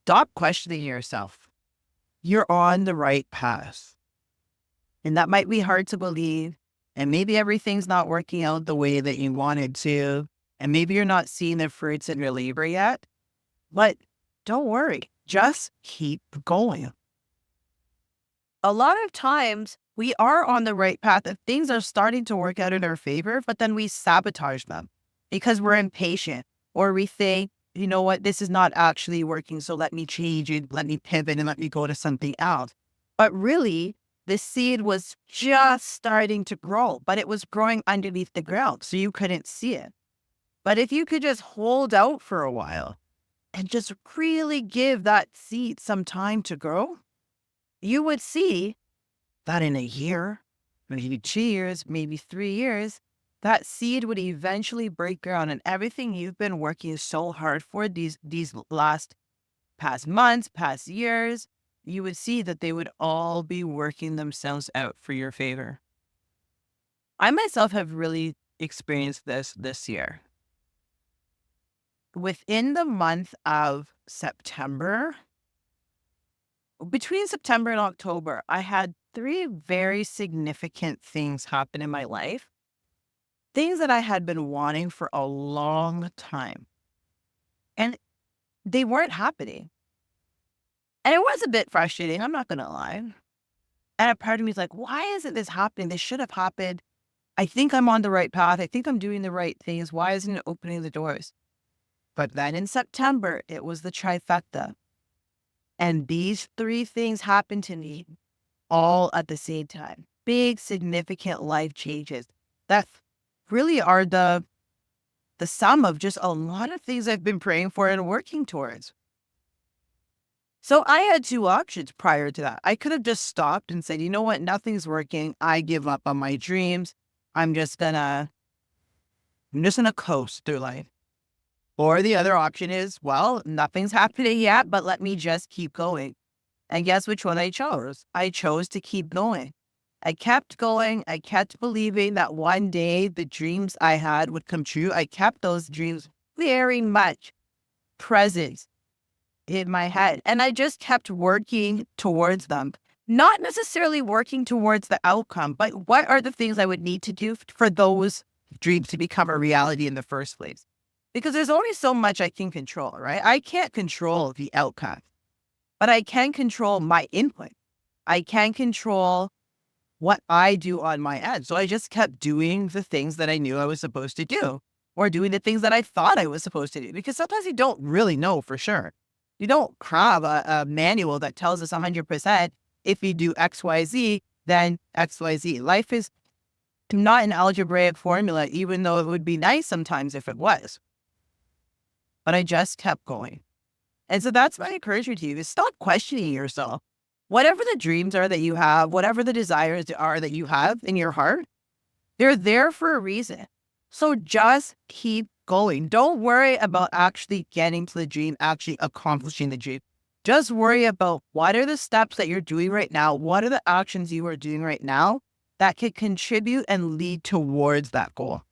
stop questioning yourself. You're on the right path. And that might be hard to believe. And maybe everything's not working out the way that you wanted to. And maybe you're not seeing the fruits in your labor yet. But don't worry. Just keep going. A lot of times we are on the right path and things are starting to work out in our favor, but then we sabotage them because we're impatient or we think, you know what, this is not actually working. So let me change it, let me pivot and let me go to something else. But really, the seed was just starting to grow, but it was growing underneath the ground. So you couldn't see it. But if you could just hold out for a while and just really give that seed some time to grow, you would see that in a year, maybe 2 years, maybe 3 years, that seed would eventually break ground and everything you've been working so hard for these past months, past years, you would see that they would all be working themselves out for your favor. I myself have really experienced this year. Within the month of September, between September and October, I had 3 very significant things happen in my life. Things that I had been wanting for a long time. And they weren't happening. And it was a bit frustrating, I'm not going to lie. And a part of me is like, why isn't this happening? This should have happened. I think I'm on the right path. I think I'm doing the right things. Why isn't it opening the doors? But then in September, it was the trifecta. And these 3 things happened to me all at the same time. Big, significant life changes that really are the sum of just a lot of things I've been praying for and working towards. So I had 2 options prior to that. I could have just stopped and said, you know what, nothing's working. I give up on my dreams. I'm just gonna coast through life. Or the other option is, well, nothing's happening yet, but let me just keep going. And guess which one I chose? I chose to keep going. I kept going. I kept believing that one day the dreams I had would come true. I kept those dreams very much present in my head. And I just kept working towards them. Not necessarily working towards the outcome, but what are the things I would need to do for those dreams to become a reality in the first place? Because there's only so much I can control, right? I can't control the outcome, but I can control my input. I can control what I do on my end. So I just kept doing the things that I knew I was supposed to do, or doing the things that I thought I was supposed to do, because sometimes you don't really know for sure. You don't have a manual that tells us 100% if you do X, Y, Z, then X, Y, Z. Life is not an algebraic formula, even though it would be nice sometimes if it was. But I just kept going. And so that's my encouragement to you, is stop questioning yourself. Whatever the dreams are that you have, whatever the desires are that you have in your heart, they're there for a reason. So just keep going. Don't worry about actually getting to the dream, actually accomplishing the dream. Just worry about what are the steps that you're doing right now? What are the actions you are doing right now that can contribute and lead towards that goal?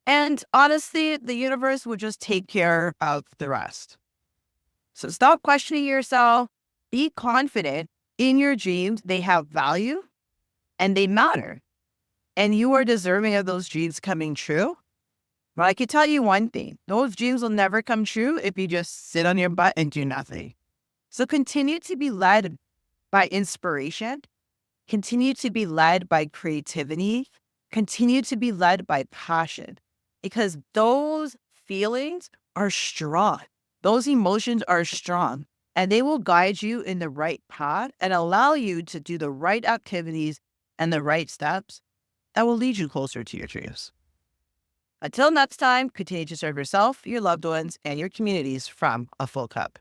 And honestly, the universe will just take care of the rest. So stop questioning yourself. Be confident in your dreams. They have value and they matter. And you are deserving of those dreams coming true. But I can tell you one thing, those dreams will never come true if you just sit on your butt and do nothing. So continue to be led by inspiration. Continue to be led by creativity. Continue to be led by passion. Because those feelings are strong. Those emotions are strong. And they will guide you in the right path and allow you to do the right activities and the right steps that will lead you closer to your dreams. Until next time, continue to serve yourself, your loved ones, and your communities from a full cup.